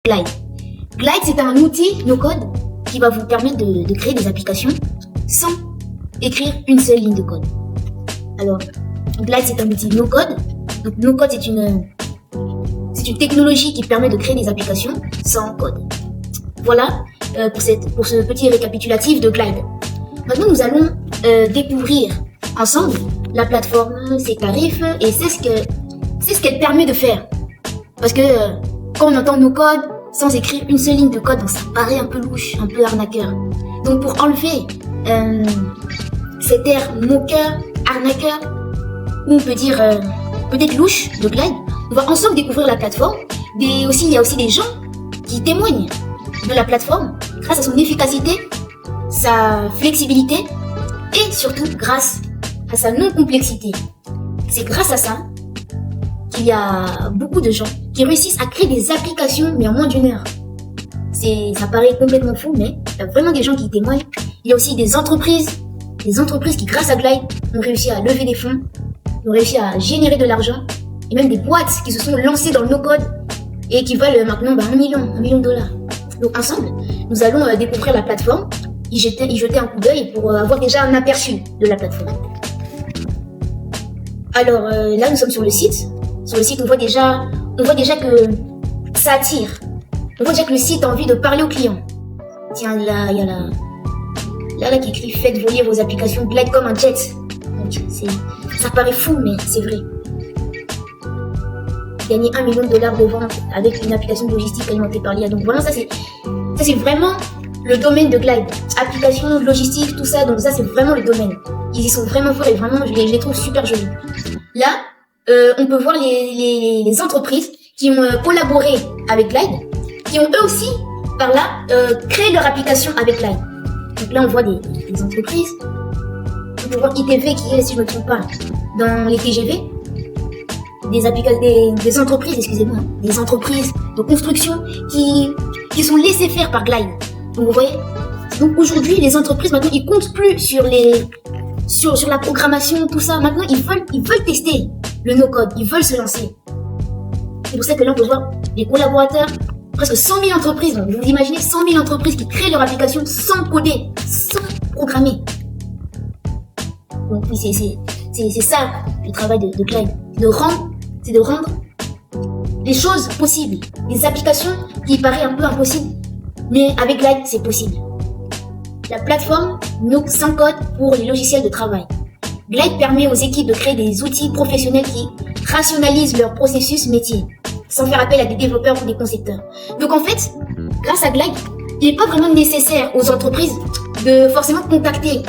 Glide. Glide, c'est un outil no-code qui va vous permettre de créer des applications sans écrire une seule ligne de code. Alors, Glide, c'est un outil no-code. Donc, no-code, c'est une technologie qui permet de créer des applications sans code. Voilà pour ce petit récapitulatif de Glide. Maintenant, nous allons découvrir ensemble la plateforme, ses tarifs et c'est ce qu'elle permet de faire. Parce que quand on entend no-code sans écrire une seule ligne de code, donc ça paraît un peu louche, un peu arnaqueur. Donc pour enlever cet air moqueur, arnaqueur, ou on peut dire peut-être louche de Glide, on va ensemble découvrir la plateforme. Il y a aussi des gens qui témoignent de la plateforme grâce à son efficacité, sa flexibilité et surtout grâce à sa non-complexité. C'est grâce à ça qu'il y a beaucoup de gens qui réussissent à créer des applications mais en moins d'1 heure. Ça paraît complètement fou, mais il y a vraiment des gens qui témoignent. Il y a aussi des entreprises qui grâce à Glide ont réussi à lever des fonds, ont réussi à générer de l'argent, et même des boîtes qui se sont lancées dans le no-code et qui valent maintenant $1 million. Donc ensemble, nous allons découvrir la plateforme, y jeter un coup d'œil pour avoir déjà un aperçu de la plateforme. Alors là, nous sommes sur le site. Sur le site, on voit déjà que ça attire. On voit déjà que le site a envie de parler aux clients. Tiens, là, il y a là qui écrit « Faites voler vos applications Glide comme un jet ». Donc, ça paraît fou, mais c'est vrai. Gagner $1 million de vente avec une application de logistique alimentée par l'IA. Donc voilà, ça c'est vraiment le domaine de Glide. Application, logistique, tout ça. Donc ça, c'est vraiment le domaine. Ils y sont vraiment forts et vraiment, je les trouve super jolis. Là, on peut voir les entreprises qui ont collaboré avec Glide, qui ont eux aussi, par là, créé leur application avec Glide. Donc là, on voit des entreprises. On peut voir ITV qui est, si je ne me trompe pas, dans les TGV. Des entreprises, excusez-moi, des entreprises de construction qui sont laissées faire par Glide. Donc vous voyez. Donc aujourd'hui, les entreprises, maintenant, ils comptent plus sur la programmation, tout ça. Maintenant, ils veulent tester le no-code. Ils veulent se lancer. C'est pour ça que là, on peut voir des collaborateurs, presque 100 000 entreprises. Donc, vous imaginez 100 000 entreprises qui créent leur application sans coder, sans programmer. Donc oui, c'est ça le travail de Glide. C'est de rendre les choses possibles. Des applications qui paraissent un peu impossibles. Mais avec Glide, c'est possible. La plateforme No sans code pour les logiciels de travail. Glide permet aux équipes de créer des outils professionnels qui rationalisent leur processus métier, sans faire appel à des développeurs ou des concepteurs. Donc en fait, grâce à Glide, il n'est pas vraiment nécessaire aux entreprises de forcément contacter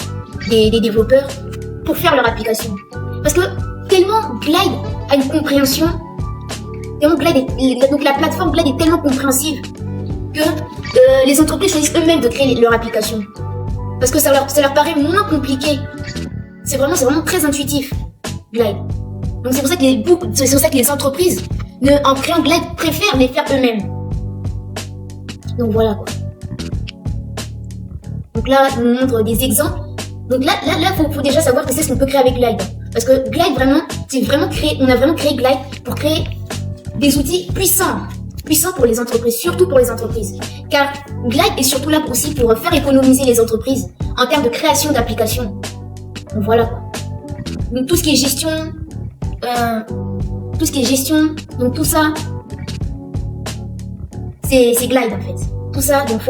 des développeurs pour faire leur application. Parce que tellement Glide a une compréhension, donc la plateforme Glide est tellement compréhensive que les entreprises choisissent eux-mêmes de créer leur application. Parce que ça leur paraît moins compliqué. C'est vraiment très intuitif, Glide. Donc c'est pour ça que les entreprises, en créant Glide, préfèrent les faire eux-mêmes. Donc voilà quoi. Donc là, on nous montre des exemples. Donc là, faut déjà savoir que c'est ce qu'on peut créer avec Glide. Parce que Glide on a vraiment créé Glide pour créer des outils puissants pour les entreprises, surtout pour les entreprises. Car Glide est surtout là aussi pour faire économiser les entreprises en termes de création d'applications. Donc voilà quoi. Donc tout ce qui est gestion, donc tout ça, c'est Glide en fait. Tout ça, donc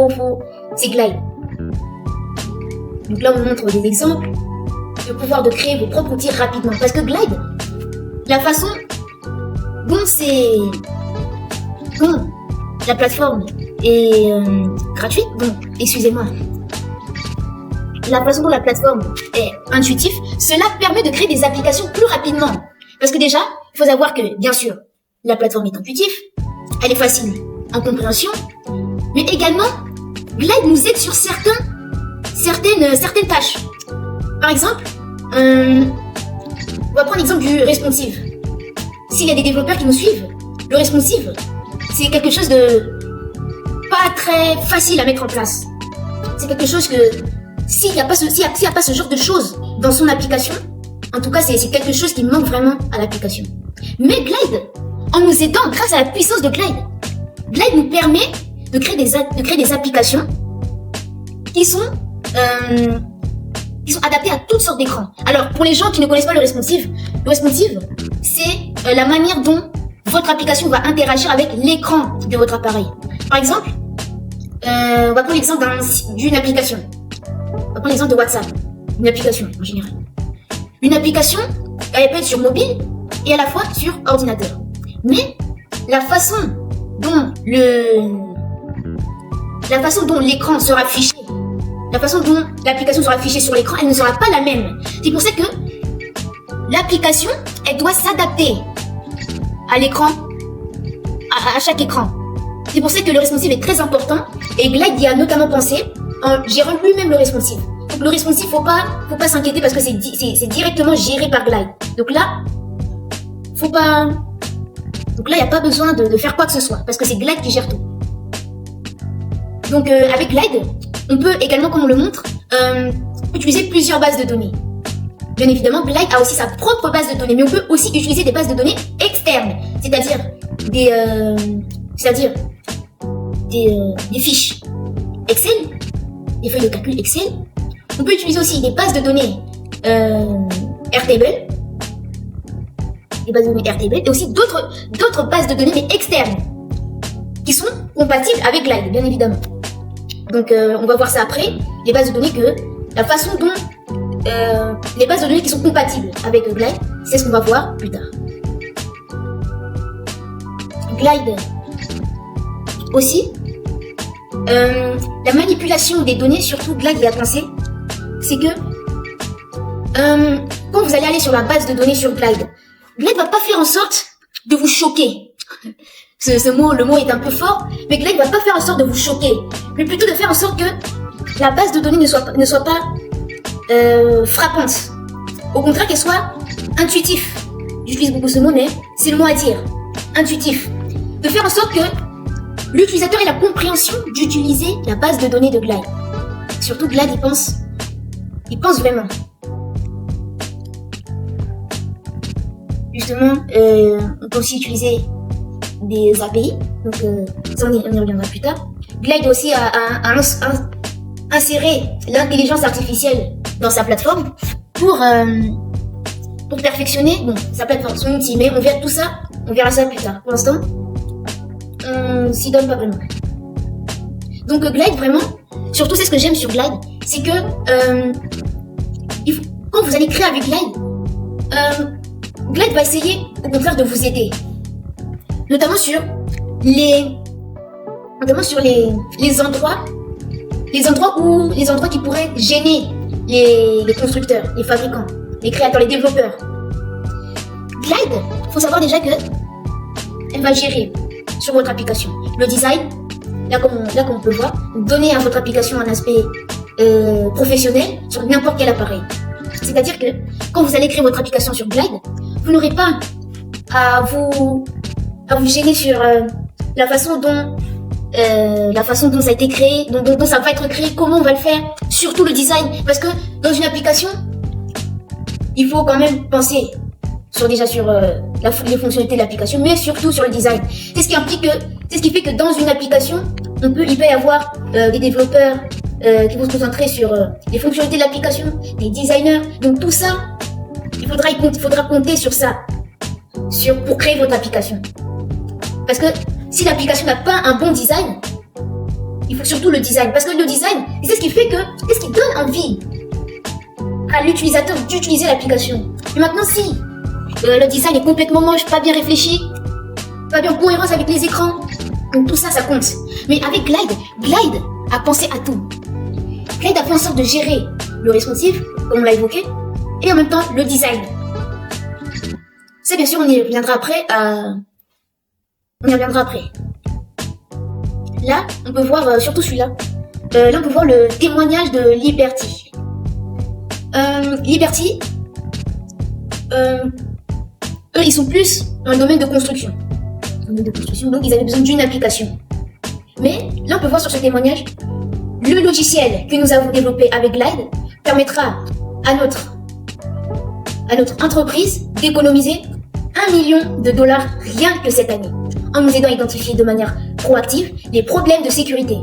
c'est Glide. Donc là on montre des exemples, le pouvoir de créer vos propres outils rapidement. Parce que Glide, la façon dont la plateforme est gratuite, donc excusez-moi, la façon dont la plateforme est intuitive, cela permet de créer des applications plus rapidement. Parce que déjà, il faut savoir que, bien sûr, la plateforme est intuitive, elle est facile en compréhension, mais également, Glide nous aide sur certaines tâches. Par exemple, on va prendre l'exemple du responsive. S'il y a des développeurs qui nous suivent, le responsive, c'est quelque chose de pas très facile à mettre en place. C'est quelque chose que s'il n'y a pas ce genre de choses dans son application, en tout cas c'est quelque chose qui manque vraiment à l'application. Mais Glide, en nous aidant grâce à la puissance de Glide, Glide nous permet de créer des applications qui sont adaptées à toutes sortes d'écrans. Alors, pour les gens qui ne connaissent pas le responsive, c'est la manière dont votre application va interagir avec l'écran de votre appareil. Par exemple, on va prendre l'exemple d'une application. On va prendre l'exemple de WhatsApp, une application en général. Une application, elle peut être sur mobile et à la fois sur ordinateur. Mais la façon dont l'écran sera affiché, la façon dont l'application sera affichée sur l'écran, elle ne sera pas la même. C'est pour ça que l'application, elle doit s'adapter à l'écran, à chaque écran. C'est pour ça que le responsive est très important et Glide y a notamment pensé en gérant lui-même le responsive. Donc le responsive, faut pas s'inquiéter parce que c'est directement géré par Glide. Donc là, il n'y a pas besoin de faire quoi que ce soit parce que c'est Glide qui gère tout. Donc avec Glide, on peut également, comme on le montre, utiliser plusieurs bases de données. Bien évidemment, Glide a aussi sa propre base de données, mais on peut aussi utiliser des bases de données externes, c'est-à-dire des fiches Excel, des feuilles de calcul Excel. On peut utiliser aussi des bases de données Airtable, et aussi d'autres bases de données mais externes qui sont compatibles avec Glide, bien évidemment. Donc on va voir ça après, les bases de données la façon dont les bases de données qui sont compatibles avec Glide, c'est ce qu'on va voir plus tard. Glide aussi, la manipulation des données, surtout Glide y a pensé, c'est que quand vous allez aller sur la base de données sur Glide va pas faire en sorte de vous choquer. Le mot est un peu fort, mais Glide va pas faire en sorte de vous choquer, mais plutôt de faire en sorte que la base de données ne soit pas frappante. Au contraire, qu'elle soit intuitive. J'utilise beaucoup ce mot, mais c'est le mot à dire. Intuitif. De faire en sorte que l'utilisateur ait la compréhension d'utiliser la base de données de Glide. Surtout Glide, il pense vraiment. Justement, on peut aussi utiliser des API, donc ça on y reviendra plus tard. Glide aussi a inséré l'intelligence artificielle dans sa plateforme pour perfectionner sa plateforme, son outil, mais on verra ça plus tard. Pour l'instant, on s'y donne pas vraiment. Donc Glide, vraiment, surtout c'est ce que j'aime sur Glide, c'est que quand vous allez créer avec Glide, Glide va essayer au contraire de vous aider, notamment sur les endroits qui pourraient gêner les constructeurs, les fabricants, les créateurs, les développeurs. Glide, faut savoir déjà que elle va gérer sur votre application le design, là comme on peut voir, donner à votre application un aspect professionnel sur n'importe quel appareil. C'est-à-dire que quand vous allez créer votre application sur Glide, vous n'aurez pas à vous gêner sur la façon dont ça a été créé, dont ça va être créé, comment on va le faire, surtout le design, parce que dans une application, il faut quand même penser sur les fonctionnalités de l'application, mais surtout sur le design. C'est ce qui fait que dans une application, il peut y avoir des développeurs qui vont se concentrer sur les fonctionnalités de l'application, des designers. Donc tout ça, il faudra compter sur ça, pour créer votre application. Parce que si l'application n'a pas un bon design, il faut surtout le design. Parce que le design, c'est ce qui donne envie à l'utilisateur d'utiliser l'application. Mais maintenant, si le design est complètement moche, pas bien réfléchi, pas bien en cohérence avec les écrans, donc tout ça, ça compte. Mais avec Glide a pensé à tout. Glide a fait en sorte de gérer le responsive, comme on l'a évoqué, et en même temps le design. Ça, bien sûr, on y reviendra après. Là, on peut voir, surtout celui-là. Là, on peut voir le témoignage de Liberty. Liberty, eux, ils sont plus dans le domaine de construction. Donc ils avaient besoin d'une application. Mais là, on peut voir sur ce témoignage, le logiciel que nous avons développé avec Glide permettra à notre entreprise d'économiser $1 million rien que cette année, en nous aidant à identifier de manière proactive les problèmes de sécurité.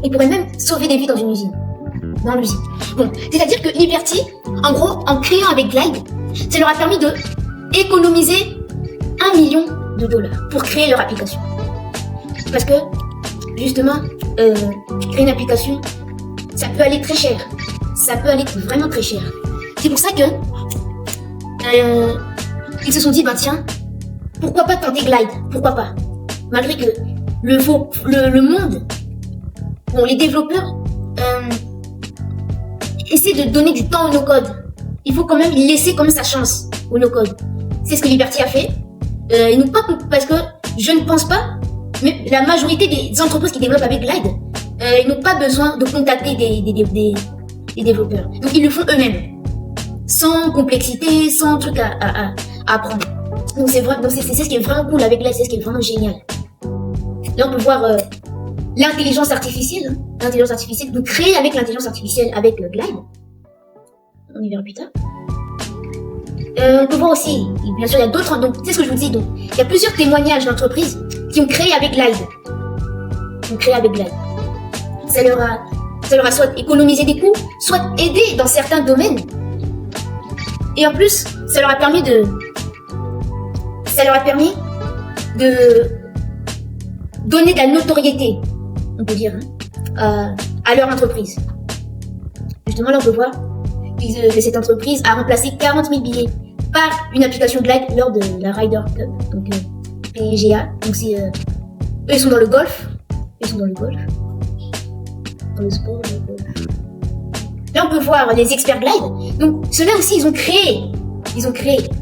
Il pourrait même sauver des vies dans une usine. Dans l'usine. Bon, c'est-à-dire que Liberty, en gros, en créant avec Glide, ça leur a permis de économiser $1 million pour créer leur application. Parce que, justement, créer une application, ça peut aller très cher. Ça peut aller vraiment très cher. C'est pour ça que ils se sont dit, bah tiens, pourquoi pas tenter Glide? Pourquoi pas? Malgré que le monde, bon, les développeurs essaient de donner du temps au no-code. Il faut quand même laisser comme sa chance au no-code. C'est ce que Liberty a fait. Ils n'ont pas, parce que je ne pense pas, mais la majorité des entreprises qui développent avec Glide, ils n'ont pas besoin de contacter des développeurs. Donc ils le font eux-mêmes. Sans complexité, sans truc à apprendre. Donc c'est ce qui est vraiment cool avec Glide, c'est ce qui est vraiment génial. Là on peut voir l'intelligence artificielle. L'intelligence artificielle, donc créer avec l'intelligence artificielle avec Glide. On y verra plus tard. On peut voir aussi, bien sûr il y a d'autres, donc c'est ce que je vous dis, donc il y a plusieurs témoignages d'entreprises qui ont créé avec Glide. Ça leur a soit économisé des coûts, soit aidé dans certains domaines. Et en plus, ça leur a permis de donner de la notoriété, on peut dire, à leur entreprise. Justement, là, on peut voir que cette entreprise a remplacé 40 000 billets par une application Glide lors de la Ryder Cup, donc PGA. Donc eux, ils sont dans le golf. Dans le sport, le golf. Là, on peut voir les experts Glide. Donc, ceux-là aussi, ils ont créé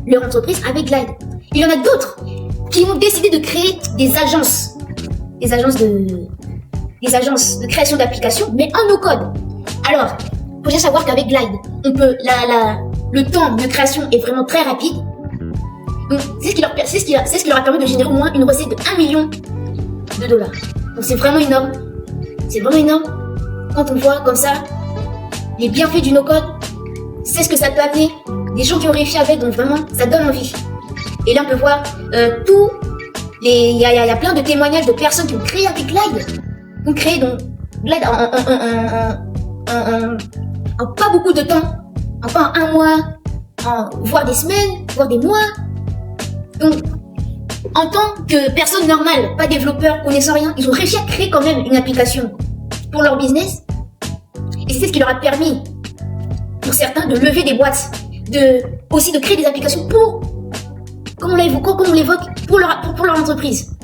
leur entreprise avec Glide. Il y en a d'autres qui ont décidé de créer des agences de création d'applications, mais en no-code. Alors, faut bien savoir qu'avec Glide, on peut, le temps de création est vraiment très rapide. Donc, c'est ce qui leur a permis de générer au moins une recette de $1 million. Donc, c'est vraiment énorme. Quand on voit comme ça les bienfaits du no-code, c'est ce que ça peut amener. Des gens qui ont réussi avec, donc vraiment, ça donne envie. Et là, on peut voir il y a plein de témoignages de personnes qui ont créé avec Glide. Ont créé donc Glide en pas beaucoup de temps, enfin un mois, voire des semaines, voire des mois. Donc, en tant que personne normale, pas développeur, connaissant rien, ils ont réussi à créer quand même une application pour leur business. Et c'est ce qui leur a permis, pour certains, de lever des boîtes, aussi de créer des applications pour, comme on l'évoque, pour leur entreprise.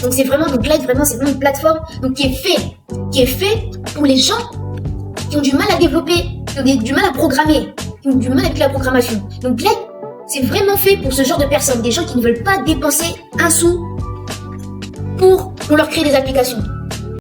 Donc c'est vraiment, donc Glide, c'est vraiment une plateforme donc qui est fait pour les gens qui ont du mal à développer, qui ont du mal à programmer, qui ont du mal avec la programmation. Donc Glide, c'est vraiment fait pour ce genre de personnes, des gens qui ne veulent pas dépenser un sou pour leur créer des applications.